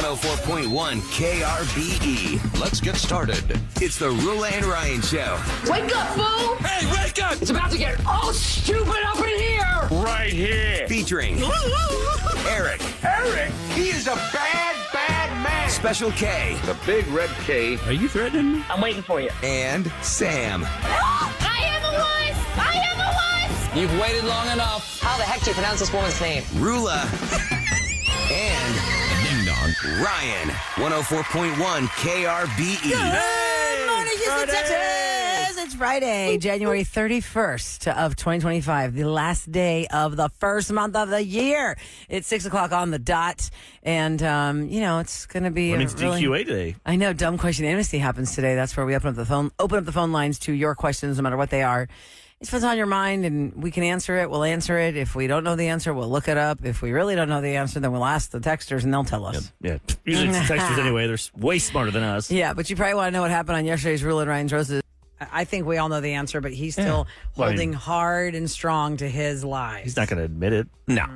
104.1 KRBE. Let's get started. It's the Roula and Ryan Show. Wake up, fool! Hey, wake up! It's about to get all stupid up in here! Right here. Featuring Eric. Eric, he is a bad, bad man. Special K. The big red K. Are you threatening me? I'm waiting for you. And Sam. I am a wife! I am a wife! You've waited long enough. How the heck do you pronounce this woman's name? Roula. And Ding dong. Ryan. 104.1 KRBE. Good morning, Houston, Texas. It's Friday, January 31st of 2025, the last day of the first month of the year. It's 6 o'clock on the dot, and, it's going to be When it's DQA today. I know, dumb question amnesty happens today. That's where we open up the phone lines to your questions, no matter what they are. It's what's on your mind, and we can answer it. We'll answer it. If we don't know the answer, we'll look it up. If we really don't know the answer, then we'll ask the texters, and they'll tell us. Yeah. Usually it's texters anyway. They're way smarter than us. Yeah, but you probably want to know what happened on yesterday's Roula and Ryan's Roses. I think we all know the answer, but he's still holding hard and strong to his lies. He's not going to admit it. No.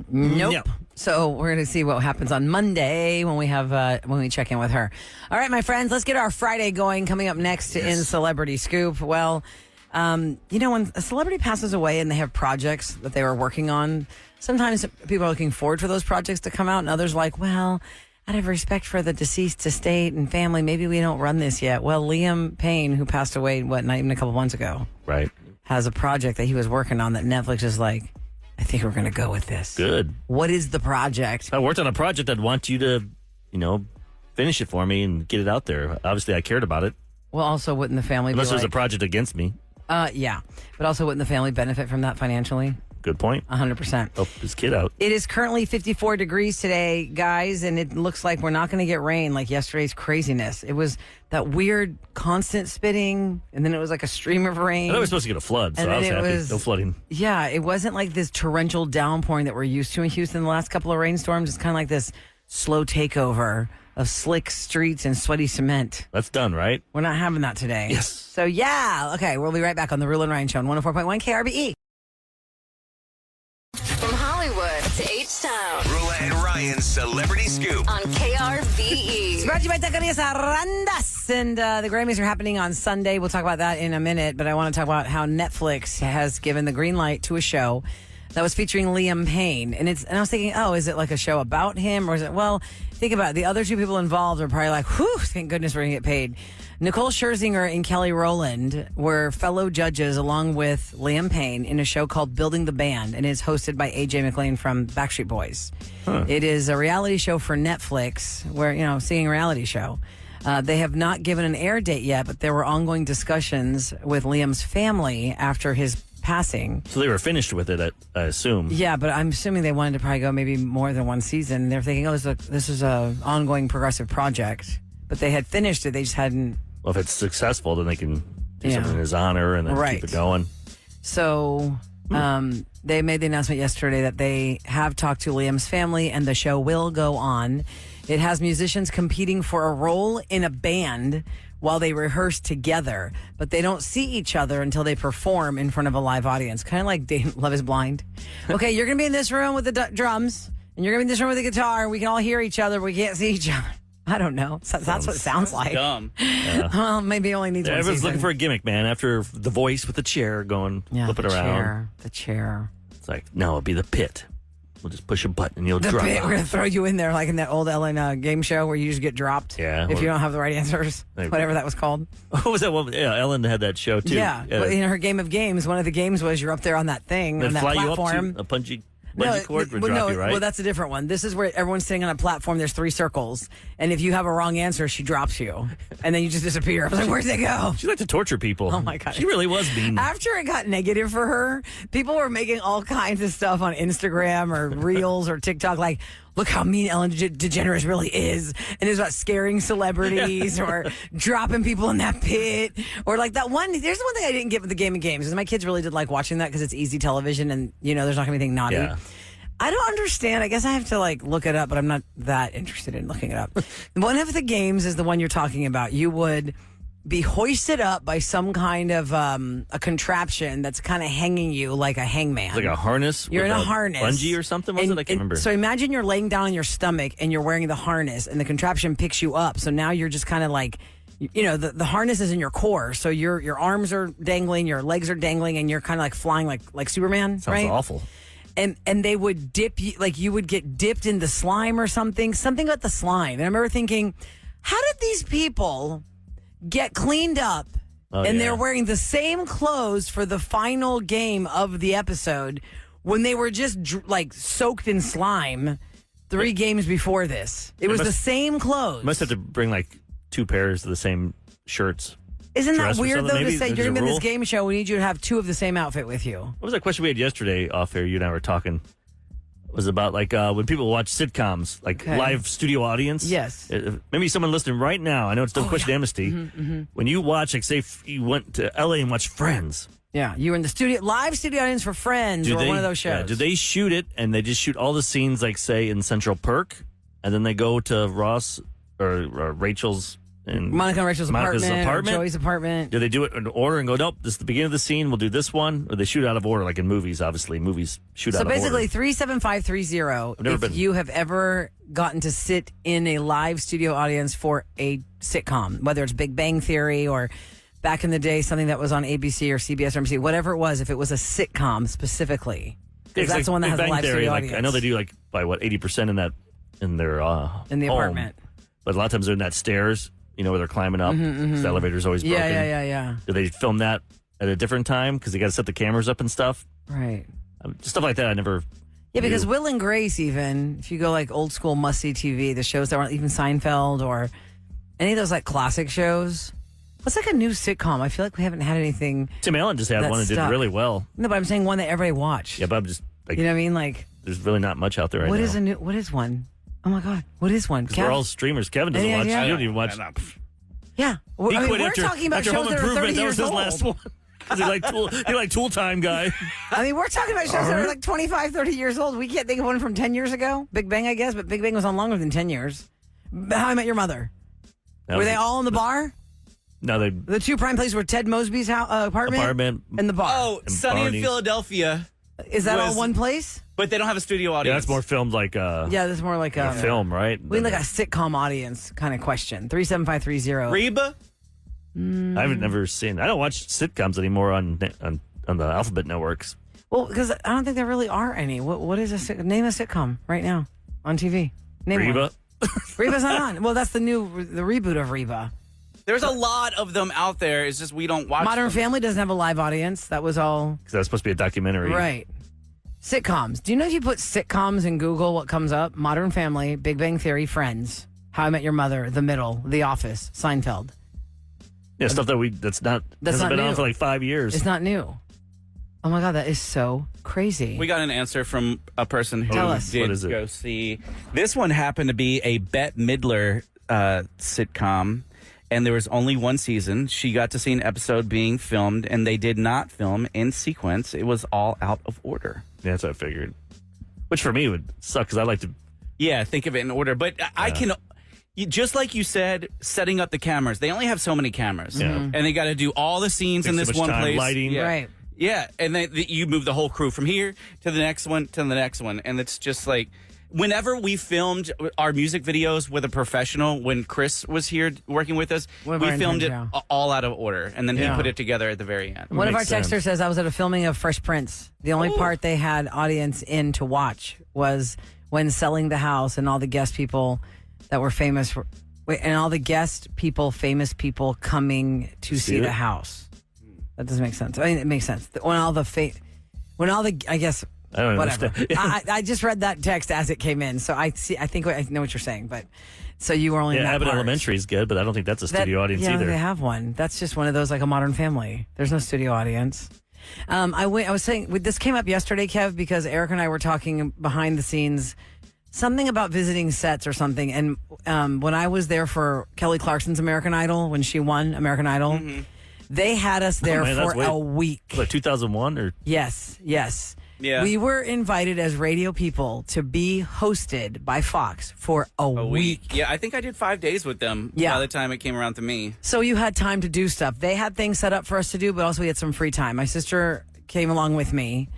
Nope. No. So we're going to see what happens on Monday when we check in with her. All right, my friends, let's get our Friday going. Coming up next in Celebrity Scoop. Well, when a celebrity passes away and they have projects that they were working on, sometimes people are looking forward for those projects to come out, and others like, well, out of respect for the deceased estate and family, maybe we don't run this yet. Well, Liam Payne, who passed away, not even a couple months ago, Right. has a project that he was working on that Netflix is like, I think we're going to go with this. Good. What is the project? I worked on a project. I'd want you to, finish it for me and get it out there. Obviously, I cared about it. Well, also, wouldn't the family Unless be there's like, a project against me. yeah. But also, wouldn't the family benefit from that financially? Good point. 100%. Help this kid out. It is currently 54 degrees today, guys, and it looks like we're not going to get rain like yesterday's craziness. It was that weird constant spitting, and then it was like a stream of rain. I thought we were supposed to get a flood, so And I was then it happy. was- No flooding. Yeah, it wasn't like this torrential downpouring that we're used to in Houston the last couple of rainstorms. It's kind of like this slow takeover of slick streets and sweaty cement. That's done, right? We're not having that today. Yes. So, okay, we'll be right back on the Roula and Ryan Show on 104.1 KRBE. From Hollywood to H-Town Roula and Ryan's Celebrity Scoop. on KRBE. It's brought to you by Taquerias Arandas. And the Grammys are happening on Sunday. We'll talk about that in a minute, but I want to talk about how Netflix has given the green light to a show that was featuring Liam Payne. And I was thinking, is it like a show about him? Or is it, think about it. The other two people involved are probably like, whew, thank goodness we're going to get paid. Nicole Scherzinger and Kelly Rowland were fellow judges along with Liam Payne in a show called Building the Band, and is hosted by AJ McLean from Backstreet Boys. It is a reality show for Netflix where, singing reality show. They have not given an air date yet, but there were ongoing discussions with Liam's family after his passing. So they were finished with it, I assume. Yeah, but I'm assuming they wanted to probably go maybe more than one season. They're thinking, this is a ongoing progressive project. But they had finished it. They just hadn't. Well, if it's successful, then they can do something in his honor and then keep it going. So they made the announcement yesterday that they have talked to Liam's family and the show will go on. It has musicians competing for a role in a band while they rehearse together, but they don't see each other until they perform in front of a live audience. Kind of like Love is Blind. Okay, you're going to be in this room with the drums, and you're going to be in this room with the guitar. We can all hear each other, but we can't see each other. I don't know. That's what it sounds like. Dumb. Well, maybe it only needs one Everyone's season. looking for a gimmick, man. After the voice with the chair going, flip it around. The chair. It's like, no, it'll be the pit. We'll just push a button and you'll The drop pit, out. we're going to throw you in there like in that old Ellen game show where you just get dropped if you don't have the right answers, whatever that was called. What was that one? Yeah, Ellen had that show too. Yeah. Well, in her game of games, one of the games was you're up there on that thing, on that fly platform. you up to a bungee cord would drop you, right? Well, that's a different one. This is where everyone's sitting on a platform. There's 3 circles. And if you have a wrong answer, she drops you. And then you just disappear. I was like, where'd they go? She liked to torture people. Oh, my God. She really was mean. After it got negative for her, people were making all kinds of stuff on Instagram or Reels or TikTok like, look how mean Ellen DeGeneres really is. And it was about scaring celebrities or dropping people in that pit. Or like that one, there's one thing I didn't get with the Game of Games because my kids really did like watching that because it's easy television and, there's not going to be anything naughty. Yeah. I don't understand. I guess I have to look it up, but I'm not that interested in looking it up. One of the games is the one you're talking about. You would be hoisted up by some kind of a contraption that's kind of hanging you like a hangman. Like a harness? You're with in a harness. Bungee or something? Was it? I can't remember. So imagine you're laying down on your stomach and you're wearing the harness and the contraption picks you up. So now you're just kind of like, the harness is in your core. So your arms are dangling, your legs are dangling, and you're kind of like flying like Superman. Sounds right? awful. And they would dip you, like you would get dipped in the slime or something about the slime. And I remember thinking, how did these people get cleaned up and they're wearing the same clothes for the final game of the episode when they were just like soaked in slime 3 games before this? It was the same clothes. Must have to bring like 2 pairs of the same shirts. Isn't that dress or weird, something, though, maybe? to say There's during a this rule? game show, we need you to have 2 of the same outfit with you? What was that question we had yesterday off air? You and I were talking. It was about like when people watch sitcoms, like live studio audience. Yes. Maybe someone listening right now. I know it's still question Amnesty. When you watch, like, say, you went to LA and watched Friends. Yeah, you were in the live studio audience for Friends or one of those shows. Yeah, do they shoot it and they just shoot all the scenes, like, say, in Central Perk, and then they go to Ross or Rachel's and Monica and Rachel's Monica's apartment, or Joey's apartment? Do they do it in order and go, nope, this is the beginning of the scene, we'll do this one? Or they shoot out of order, like in movies, obviously. Movies shoot out of order. So basically, 37530, if you have ever gotten to sit in a live studio audience for a sitcom, whether it's Big Bang Theory or back in the day, something that was on ABC or CBS or NBC, whatever it was, if it was a sitcom specifically. Because that's the one that has a live studio audience. I know they do like by 80% in their in the home. apartment. But a lot of times they're in that stairs, where they're climbing up. 'Cause the elevator's always broken. Yeah. Do they film that at a different time? Because they got to set the cameras up and stuff. Right. Stuff like that I never Yeah, because knew. Will and Grace, even, if you go like old school must-see TV, the shows that weren't even Seinfeld or any of those like classic shows. What's like a new sitcom? I feel like we haven't had anything. Tim Allen just had that one that did stuck. really well. No, but I'm saying one that everybody watched. Yeah, but I'm just like, You know what I mean? Like, there's really not much out there right what now. is a new? What is one? Oh my God, what is one? Because we're all streamers. Kevin doesn't Yeah, watch. yeah. You don't even watch. Yeah, He I mean, quit we're after, talking about after shows Home that are 30 Improvement. That years was his old. last one. Because he liked Tool Time Guy. I mean, we're talking about shows that are like 25, 30 years old. We can't think of one from 10 years ago. Big Bang, I guess, but Big Bang was on longer than 10 years. How I Met Your Mother. Were they all in the bar? No, they The 2 prime places were Ted Mosby's apartment and the bar. Oh, And Sunny in Barney's. Philadelphia. Is that all was- one place? But they don't have a studio audience. Yeah, that's more filmed like Yeah, that's more like a film, right? We need like a sitcom audience kind of question. 37530. Reba? I haven't never seen. I don't watch sitcoms anymore on the Alphabet networks. Well, because I don't think there really are any. What is name a sitcom right now on TV? Name Reba. one. Reba's not on. Well, that's the reboot of Reba. There's a lot of them out there. It's just we don't watch Modern them. Family doesn't have a live audience. That was all Because that's supposed to be a documentary. right. Sitcoms. Do you know if you put sitcoms in Google, what comes up? Modern Family, Big Bang Theory, Friends, How I Met Your Mother, The Middle, The Office, Seinfeld. Yeah, stuff that hasn't not been on new. for like 5 years. It's not new. Oh my God, that is so crazy. We got an answer from a person who Tell us. did What is it? go see. This one happened to be a Bette Midler sitcom, and there was only 1 season. She got to see an episode being filmed, and they did not film in sequence. It was all out of order. Yeah, that's what I figured. Which for me would suck because I like to. Yeah, think of it in order. But I can, just like you said, setting up the cameras. They only have so many cameras. Yeah. Mm-hmm. And they got to do all the scenes in Takes this so much one time, place. lighting. Yeah. Right. Yeah, and then you move the whole crew from here to the next one to the next one. And it's just like, whenever we filmed our music videos with a professional, when Chris was here working with us, One of we our filmed it interns, all out of order. And then Yeah. he put it together at the very end. One of our Makes sense. texters says I was at a filming of Fresh Prince. The only part they had audience in to watch was when selling the house and all the guest people that were famous and all the famous people coming to see it? the house. That doesn't make sense. I mean, it makes sense. I guess I don't whatever. understand. I just read that text as it came in, so I think I know what you're saying. But so you were only in Yeah, that Abbott part. Elementary is good, but I don't think that's a studio audience yeah, either. they have one. That's just one of those like a Modern Family. There's no studio audience. I was saying this came up yesterday, Kev, because Eric and I were talking behind the scenes, something about visiting sets or something. And when I was there for Kelly Clarkson's American Idol, when she won American Idol, they had us there man, that's for way- a week. Like 2001 or Yes. Yeah. We were invited as radio people to be hosted by Fox for a week. Yeah, I think I did 5 days with them by the time it came around to me. So you had time to do stuff. They had things set up for us to do, but also we had some free time. My sister came along with me,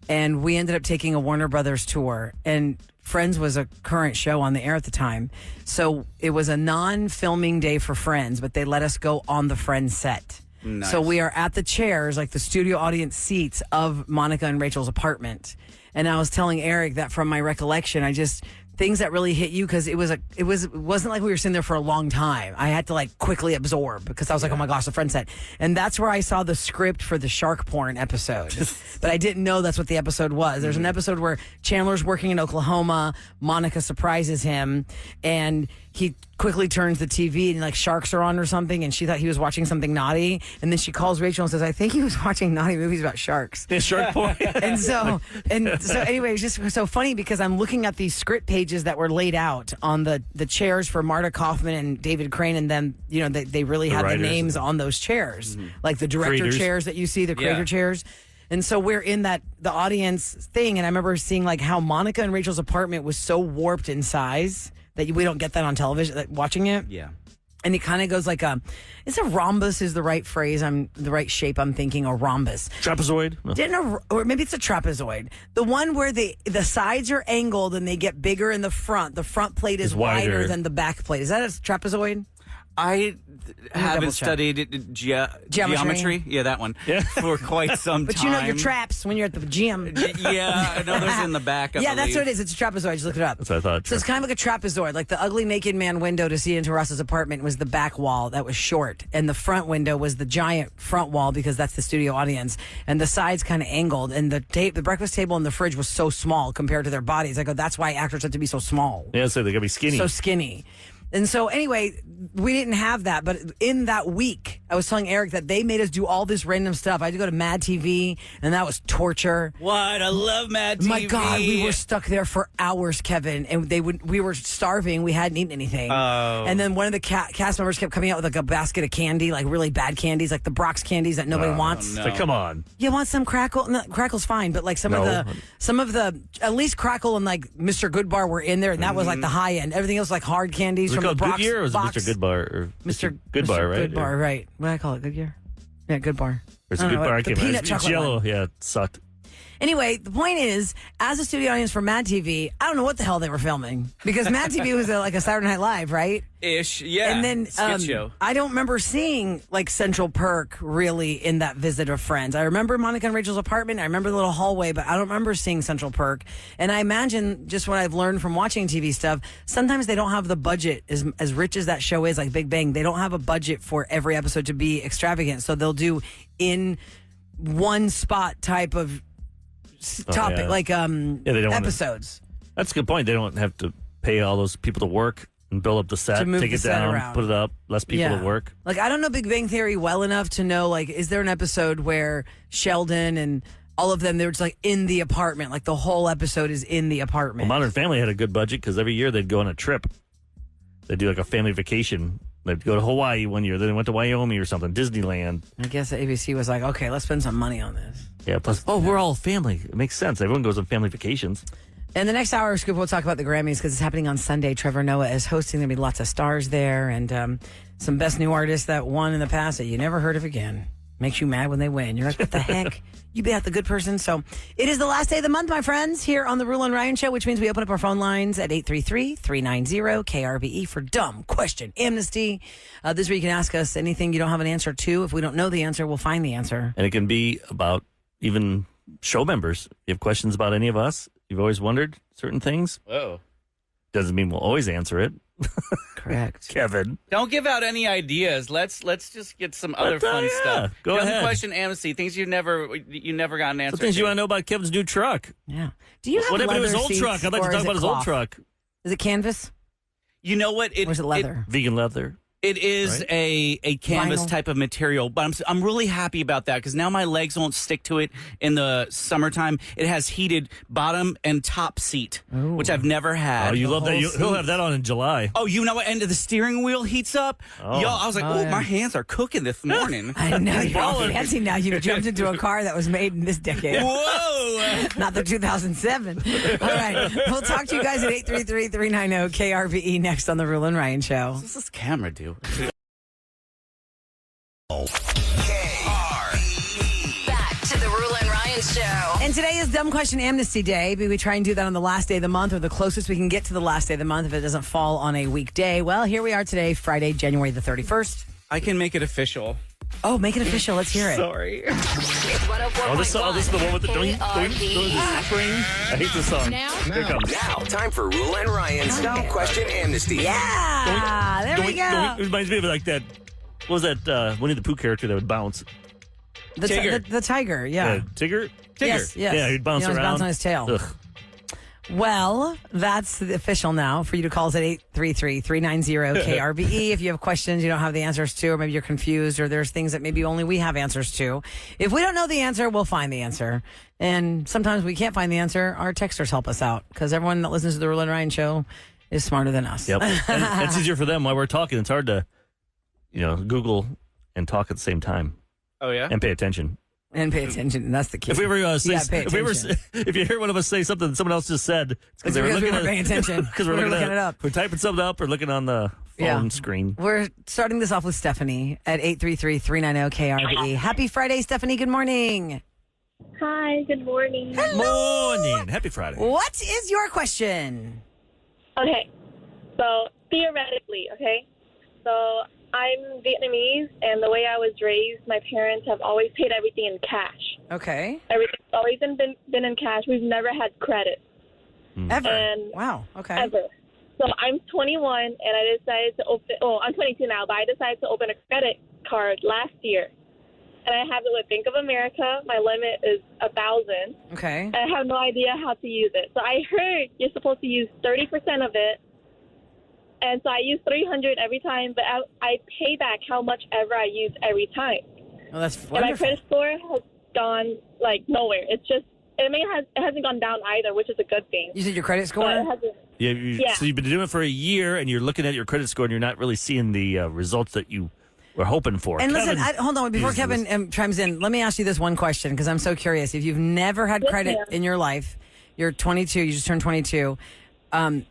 and we ended up taking a Warner Brothers tour. And Friends was a current show on the air at the time. So it was a non-filming day for Friends, but they let us go on the Friends set. Nice. So we are at the chairs, like the studio audience seats of Monica and Rachel's apartment. And I was telling Eric that from my recollection, things that really hit you, because it wasn't like we were sitting there for a long time. I had to like quickly absorb, because I was like, oh my gosh, the Friends set. And that's where I saw the script for the shark porn episode. But I didn't know that's what the episode was. There's an episode where Chandler's working in Oklahoma, Monica surprises him, and he quickly turns the TV and like sharks are on or something, and she thought he was watching something naughty, and then she calls Rachel and says, I think he was watching naughty movies about sharks. Yeah, shark porn. and so anyway, it's just so funny because I'm looking at these script pages that were laid out on the chairs for Marta Kaufman and David Crane, and then they really had the names on those chairs, like the director Creators. chairs that you see, the creator chairs. And so we're in the audience thing, and I remember seeing like how Monica and Rachel's apartment was so warped in size that we don't get that on television, like, watching it. Yeah. And it kind of goes like it's a rhombus is the right phrase. The right shape I'm thinking, a rhombus. Trapezoid? No. Or maybe it's a trapezoid. The one where the sides are angled and they get bigger in the front. The front plate is wider than the back plate. Is that a trapezoid? I haven't double check. studied geometry. Yeah, that one. Yeah. For quite some But time. you know your traps when you're at the gym. Yeah, I know there's in the back. I That's believe. what it is. It's a trapezoid. Just look it up. That's what I thought. So it's kind of like a trapezoid. Like the ugly naked man window to see into Ross's apartment was the back wall that was short. And the front window was the giant front wall, because that's the studio audience. And the sides kind of angled. And the breakfast table and the fridge was so small compared to their bodies. I go, that's why actors have to be so small. Yeah, so they gotta be skinny. So skinny. And so anyway, we didn't have that. But in that week, I was telling Eric that they made us do all this random stuff. I had to go to Mad TV, and that was torture. What? I love Mad TV. My God, we were stuck there for hours, Kevin, and we were starving. We hadn't eaten anything. Oh. And then one of the cast members kept coming out with like a basket of candy, like really bad candies, like the Brock's candies that nobody wants. no. It's like, come on. You want some Crackle? No, Crackle's fine, but like some of the at least Crackle and like Mr. Goodbar were in there, and that was like the high end. Everything else was like hard candies Was it from the called Brock's Goodyear or was it box. Mr. Goodbar? Or Mr. Goodbar, right? Goodbar, right. What do I call it? Goodyear? Yeah, Goodbar. Or is I it don't know, Goodbar? I the can't remember. peanut It's chocolate yellow. one. Yeah, it sucked. Anyway, the point is, as a studio audience for Mad TV, I don't know what the hell they were filming, because Mad TV was like a Saturday Night Live, right? Ish, yeah. And then skit show. I don't remember seeing like Central Perk really in that visit of Friends. I remember Monica and Rachel's apartment. I remember the little hallway, but I don't remember seeing Central Perk. And I imagine, just what I've learned from watching TV stuff, sometimes they don't have the budget, as rich as that show is, like Big Bang, they don't have a budget for every episode to be extravagant. So they'll do in one spot type of topic, yeah. like they don't wanna- episodes. That's a good point. They don't have to pay all those people to work and build up the set, To move take the it set down, around. put it up, less people to work. Like, I don't know Big Bang Theory well enough to know, like, is there an episode where Sheldon and all of them, they were just like in the apartment, like the whole episode is in the apartment. Well, Modern Family had a good budget because every year they'd go on a trip. They'd do like a family vacation. They'd go to Hawaii one year. Then they went to Wyoming or something, Disneyland. I guess the ABC was like, okay, let's spend some money on this. Yeah, plus, we're all family. It makes sense. Everyone goes on family vacations. In the next hour of Scoop, we'll talk about the Grammys because it's happening on Sunday. Trevor Noah is hosting. There'll be lots of stars there and some best new artists that won in the past that you never heard of again. Makes you mad when they win. You're like, what the heck? You be out the good person. So it is the last day of the month, my friends, here on the Roula and Ryan Show, which means we open up our phone lines at 833-390-KRBE for Dumb Question Amnesty. This week you can ask us anything you don't have an answer to. If we don't know the answer, we'll find the answer. And it can be about even show members. You have questions about any of us? You've always wondered certain things? Whoa. Doesn't mean we'll always answer it. Correct. Kevin. Don't give out any ideas. Let's just get some other fun yeah. stuff. Go Dumb ahead. Question Amnesty. Things you never got an answer Some things to. you want to know about Kevin's new truck. Yeah. Do you have What happened to his leather old seats, truck? I'd like or to talk is about it his old cloth? truck. Is it canvas You know what? or is it leather? Vegan leather. It is Right? a canvas Vinyl. type of material, but I'm really happy about that because now my legs won't stick to it in the summertime. It has heated bottom and top seat, which I've never had. Oh, you love that. whole He'll have that on in July. Oh, you know what? And the steering wheel heats up. Oh. Yo, I was like, oh, yeah. my hands are cooking this morning. I know you're all Baller. fancy now. You jumped into a car that was made in this decade. Whoa! Not the 2007. All right. We'll talk to you guys at 833-390-KRBE next on the Roula and Ryan Show. What does this camera do? Back to the Roula and Ryan Show. And today is Dumb Question Amnesty Day. We try and do that on the last day of the month or the closest we can get to the last day of the month if it doesn't fall on a weekday. Well, here we are today, Friday, January the 31st. I can make it official. Oh, make it official. Let's hear it. Sorry. It's 104.1. Oh, this is the one with the doink, doink, KRBE. doink, spring. I hate this song. Now? Here it comes. Now, time for Roula and Ryan's Dumb Question Amnesty. Yeah. There we Doink, go. doink. It reminds me of like that. What was that Winnie the Pooh character that would bounce? Tigger. The tiger, yeah. Tigger? Yes, yes. Yeah, he'd bounce He always around. bounce on his tail. Ugh. Well, that's the official now for you to call us at 833-390-KRBE if you have questions you don't have the answers to, or maybe you're confused, or there's things that maybe only we have answers to. If we don't know the answer, we'll find the answer. And sometimes we can't find the answer. Our texters help us out because everyone that listens to the Roula and Ryan Show is smarter than us. Yep. And it's easier for them while we're talking. It's hard to, Google and talk at the same time Oh, yeah? and pay attention. And pay attention. That's the key. If we ever say, Yeah, pay if you hear one of us say something that someone else just said, it's It's they were because we looking weren't paying attention. Because We we're were looking looking it up. We're typing something up or looking on the phone screen. We're starting this off with Stephanie at 833-390-KRBE. Happy Friday, Stephanie. Good morning. Hi, good morning. Morning. Happy Friday. What is your question? Okay, so theoretically, so I'm Vietnamese, and the way I was raised, my parents have always paid everything in cash. Okay. Everything's always been in cash. We've never had credit, Ever. And- Wow. Okay. ever. So I'm 21, and I decided to open, I'm 22 now, but I decided to open a credit card last year. And I have it with Bank of America. My limit is 1,000. Okay. I have no idea how to use it. So I heard you're supposed to use 30% of it. And so I use 300 every time, but I pay back how much ever I use every time. Well, that's And my wonderful. credit score has gone, nowhere. It's just, it hasn't gone down either, which is a good thing. You said your credit But it score? hasn't. Yeah. So you've been doing it for a year, and you're looking at your credit score, and you're not really seeing the results that you were hoping for. And listen, Kevin hold on. Before uses Kevin this. chimes in, let me ask you this one question because I'm so curious. If you've never had Yes, credit ma'am. in your life, you're 22, you just turned 22,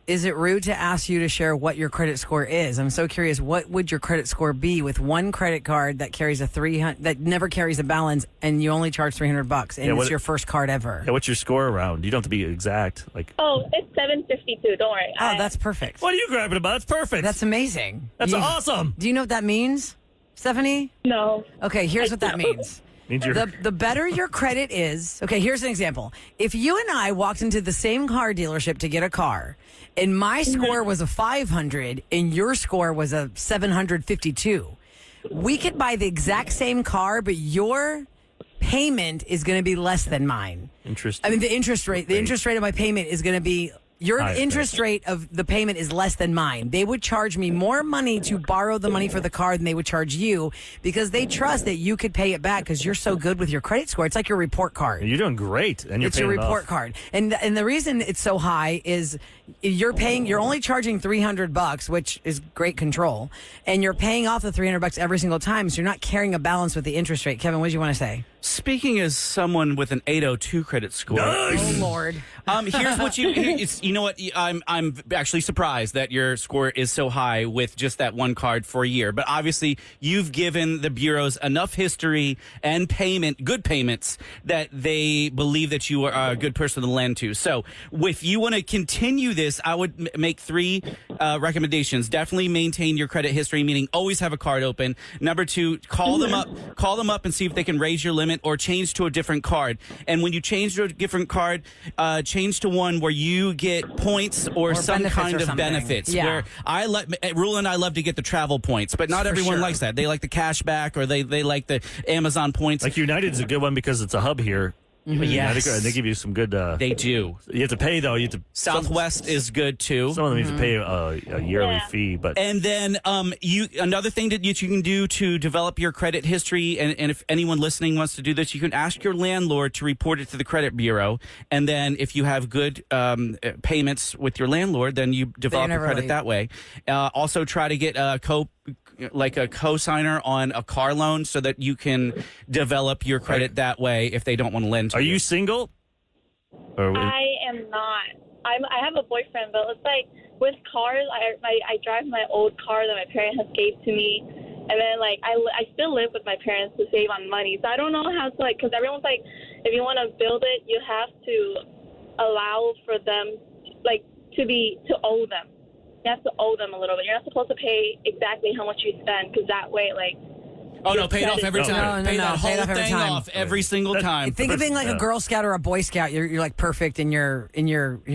is it rude to ask you to share what your credit score is? I'm so curious. What would your credit score be with one credit card that carries that never carries a balance, and you only charge $300, and Yeah, it's what- your first card ever? Yeah, what's your score around? You don't have to be exact. Like, Oh, it's 752. Don't worry. Oh, that's perfect. what are you grabbing about? That's perfect. That's amazing. That's awesome. Do you know what that means, Stephanie? No. Okay, here's what that means. Means you're The better your credit is, okay, here's an example. If you and I walked into the same car dealership to get a car, and my score was a 500 and your score was a 752, we could buy the exact same car, but your payment is going to be less than mine. interesting. I mean, the interest rate of my payment is going to be, your Higher. interest rate of the payment is less than mine. They would charge me more money to borrow the money for the car than they would charge you because they trust that you could pay it back because you're so good with your credit score. It's like your report card. You're doing great, and you're It's paying your it report off. card. And the reason it's so high is you're only charging $300, which is great control, and you're paying off the $300 every single time, so you're not carrying a balance with the interest rate. Kevin, what do you want to say? Speaking as someone with an 802 credit score, Oh, Lord. here's what you know what, I'm actually surprised that your score is so high with just that one card for a year. But obviously, you've given the bureaus enough history and good payments that they believe that you are a good person to lend to. So, if you want to continue this, I would make three recommendations. Definitely maintain your credit history, meaning always have a card open. Number two, call them up and see if they can raise your limit or change to a different card. And when you change to a different card, change to one where you get points or some benefits kind or of something. benefits. Yeah. Where Rula and I love to get the travel points, but not For everyone sure. likes that. They like the cash back or they like the Amazon points. Like United's a good one because it's a hub here. Yes. And they give you some good. They do. You have to pay though. You have to. Southwest is good too. Some of them you have to pay a yearly fee, but And then another thing that you can do to develop your credit history, and if anyone listening wants to do this, you can ask your landlord to report it to the credit bureau. And then if you have good payments with your landlord, then you develop your credit that way. Also try to get a co-signer on a car loan so that you can develop your credit that way if they don't want to lend to Are you single? I am not. I have a boyfriend, but it's like with cars, I drive my old car that my parents have gave to me, and then like I still live with my parents to save on money. So I don't know how to because everyone's like, if you want to build it, you have to allow for them to owe them. You have to owe them a little bit. You're not supposed to pay exactly how much you spend because that way, pay it off every time. No, Pay that pay it whole off every thing time. off every single time. Think of being like a Girl Scout or a Boy Scout. You're like perfect in your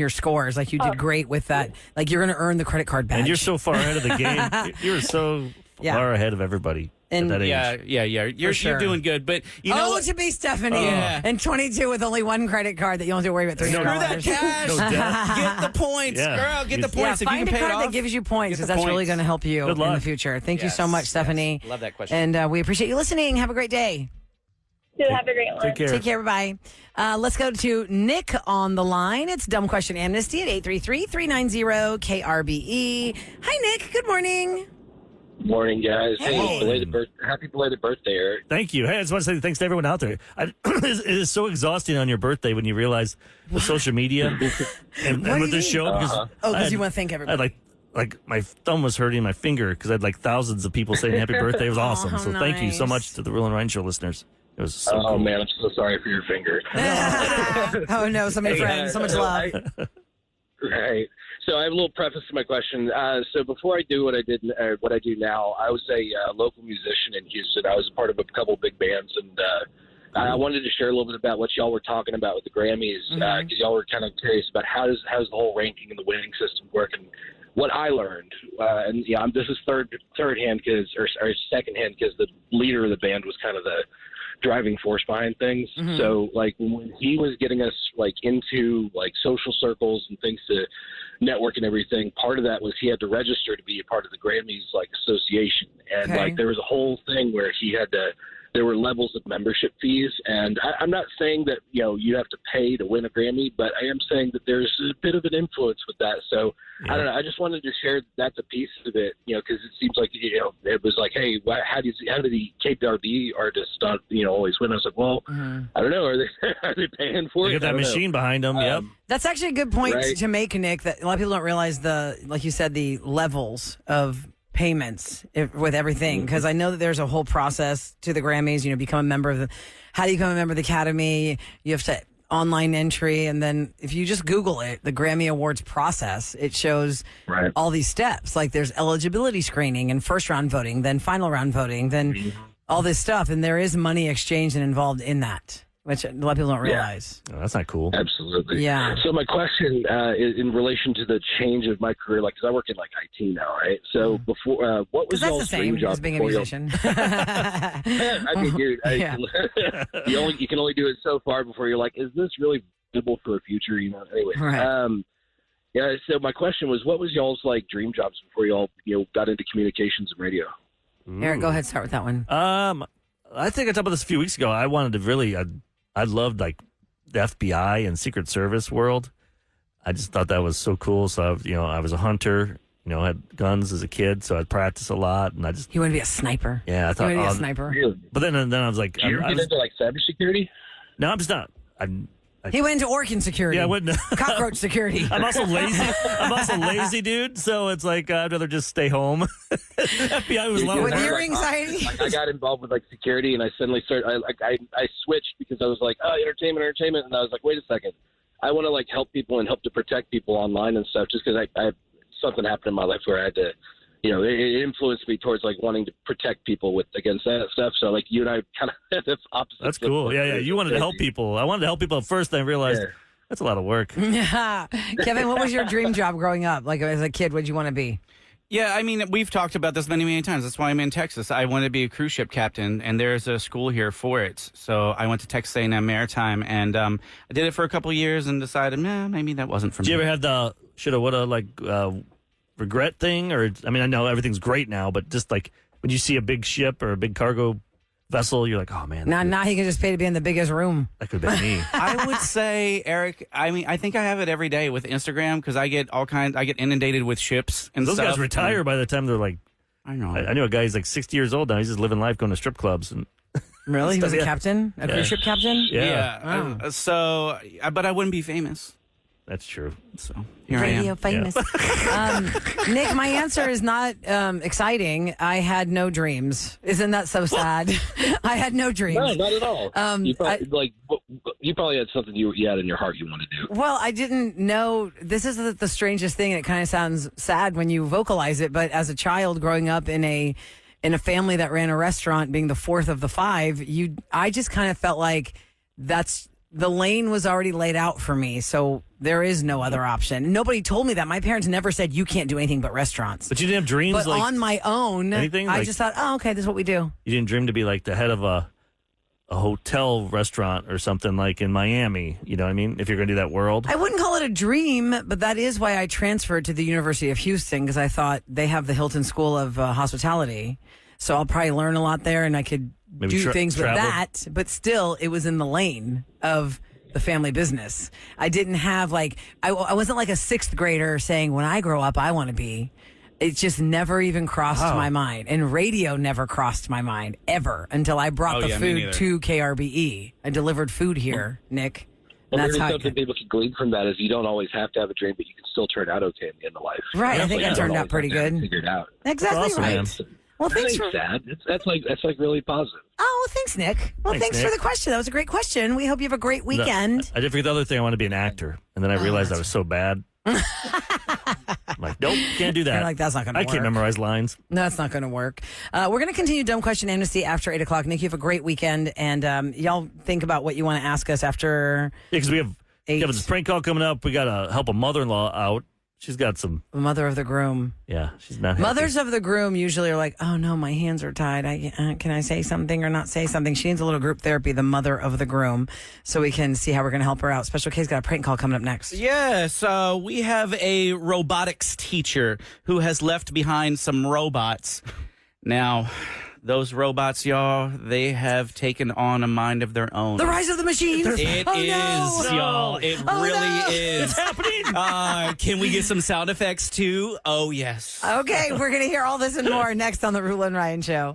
scores. Like you did great with that. Like you're going to earn the credit card badge. And you're so far ahead of the game. You're so far ahead of everybody. And at that age. Yeah. You're doing good, but you know to be Stephanie and 22 with only one credit card that you don't have to worry about $300. Screw that cash. No debt. Get the points, girl. Get the points. If Find you can a pay it card off, that gives you points because get the that's really points. going to help you Good in luck. the future. Thank you so much, Stephanie. Yes. Love that question. And we appreciate you listening. Have a great day. have a great one. Take care. Take care. Bye. Let's go to Nick on the line. It's Dumb Question Amnesty at 833-390-KRBE. Hi, Nick. Good morning. Morning, guys. Hey. Happy belated birthday, Eric. Thank you. Hey, I just want to say thanks to everyone out there. It is so exhausting on your birthday when you realize the social media and What do with you this mean? show. Because you want to thank I everybody. had like my thumb was hurting my finger because I had like thousands of people saying happy birthday. It was awesome. So thank you so nice. much to the Roula and Ryan Show listeners. It was so Oh, cool. man, I'm so sorry for your finger. Oh, no. So many friends. So much love. Right. So I have a little preface to my question. So before I do what I do now, I was a local musician in Houston. I was a part of a couple big bands, and I wanted to share a little bit about what y'all were talking about with the Grammys, because y'all were kind of curious about how's the whole ranking and the winning system work, and what I learned. And yeah, this is third hand or second hand because the leader of the band was kind of the driving force behind things. So like when he was getting us like into like social circles and things to network and everything, part of that was he had to register to be a part of the Grammys like association, and like there was a whole thing where he had to. There were levels of membership fees, and I'm not saying that you have to pay to win a Grammy, but I am saying that there's a bit of an influence with that. So I don't know. I just wanted to share that's a piece of it, because it seems like it was like, hey, how do the KRBE artists always win? I was like, well, I don't know. Are they paying for it? You got that machine behind them. Yep. That's actually a good point to make, Nick, that a lot of people don't realize like you said, the levels of payments with everything, because I know that there's a whole process to the Grammys. Become a member of how do you become a member of the Academy? You have to online entry, and then if you just Google it, the Grammy Awards process, it shows all these steps. Like there's eligibility screening and first round voting, then final round voting, then all this stuff, and there is money exchanged and involved in that, which a lot of people don't realize. Oh, that's not cool. Absolutely. Yeah. So my question is in relation to the change of my career, because I work in IT now, right? So before, what was That's y'all's the same dream job as being a before musician. I mean, dude, you can only do it so far before you're like, is this really visible for a future? Anyway. Right. Yeah. So my question was, what was y'all's like dream jobs before y'all got into communications and radio? Eric, go ahead, start with that one. I think I talked about this a few weeks ago. I wanted to really, I loved like the FBI and Secret Service world. I just thought that was so cool. So I was a hunter. Had guns as a kid, so I'd practice a lot, and I just. You want to be a sniper? Yeah, I thought. You want to be a sniper? Really? But then I was like, Did you ever get into like cybersecurity? No, I'm just not. He went into Orkin security. Yeah, I wouldn't. Cockroach security. I'm also lazy, dude. So it's like I'd rather just stay home. FBI was low. With your anxiety? I got involved with like security, and I suddenly started. I switched because I was like, oh, entertainment, and I was like, wait a second, I want to like help people and help to protect people online and stuff. Just because I something happened in my life where I had to. It influenced me towards like wanting to protect people against that stuff. So like you and I kind of that's opposite. That's cool. Yeah. You wanted to help people. I wanted to help people at first. Then I realized that's a lot of work. Yeah. Kevin, what was your dream job growing up? Like as a kid, what did you want to be? Yeah, I mean, we've talked about this many, many times. That's why I'm in Texas. I want to be a cruise ship captain, and there's a school here for it. So I went to Texas A&M Maritime, and I did it for a couple of years and decided, maybe that wasn't for me. Did you ever have the shoulda, woulda, regret thing? Or, I mean, I know everything's great now, but just like when you see a big ship or a big cargo vessel, you're like, oh, man. Now he can just pay to be in the biggest room. That could have been me. I would say, Eric, I mean, I think I have it every day with Instagram because I get inundated with ships and Those stuff. guys retire by the time they're like, I know. I knew a guy, he's like 60 years old now. He's just living life going to strip clubs. And Really? He was a Yeah. captain? A cruise ship captain? Yeah. But I wouldn't be famous. That's true. So here I Radio am. famous. Nick, my answer is not exciting. I had no dreams. Isn't that so sad? I had no dreams. No, not at all. You probably had something you had in your heart you want to do. Well, I didn't know. This is the strangest thing, and it kind of sounds sad when you vocalize it. But as a child growing up in a family that ran a restaurant, being the fourth of the five, I just kind of felt like the lane was already laid out for me. So there is no other option. Nobody told me that. My parents never said you can't do anything but restaurants. But you didn't have dreams But like on my own, anything? I Like- just thought, oh, okay, this is what we do. you didn't dream to be like the head of a hotel restaurant or something like in Miami. You know what I mean? If you're going to do that world. I wouldn't call it a dream, but that is why I transferred to the University of Houston, because I thought they have the Hilton School of Hospitality. So I'll probably learn a lot there, and I could Maybe do things with travel. that. But still, it was in the lane of the family business. I didn't have I wasn't like a sixth grader saying, when I grow up, I want to be. It just never even crossed my mind. And radio never crossed my mind ever until I brought the me food neither. to KRBE. I delivered food here, Nick. Well, And that's maybe how it something people can glean from that is you don't always have to have a dream, but you can still turn out okay in the end of life. Right, I think Like, I you turned don't out always pretty have to have it good. Figured out. Exactly Awesome, right. man. Well, That thanks ain't for sad. That's like really positive. Oh, well, thanks, Nick. Well, Thanks, thanks Nick. for the question. That was a great question. We hope you have a great weekend. I did forget the other thing. I want to be an actor. And then I realized I was so bad. I'm like, nope, can't do that. You're like, that's not gonna I can't work. memorize lines. No, that's not going to work. We're going to continue Dumb Question Amnesty after 8 o'clock. Nick, you have a great weekend. And y'all think about what you want to ask us after Yeah, because we have 8. Kevin's prank call coming up. We got to help a mother-in-law out. She's got some, Mother of the Groom. yeah, she's not happy. Mothers of the Groom usually are like, oh, no, my hands are tied. Can I say something or not say something? She needs a little group therapy, the Mother of the Groom, so we can see how we're going to help her out. Special K's got a prank call coming up next. Yes, we have a robotics teacher who has left behind some robots. Now, those robots, y'all, they have taken on a mind of their own. The Rise of the Machines. It Oh, is, no. y'all. It Oh, really no. is. It's happening. Can we get some sound effects too? Oh, yes. Okay, we're going to hear all this and more next on the Roula and Ryan Show.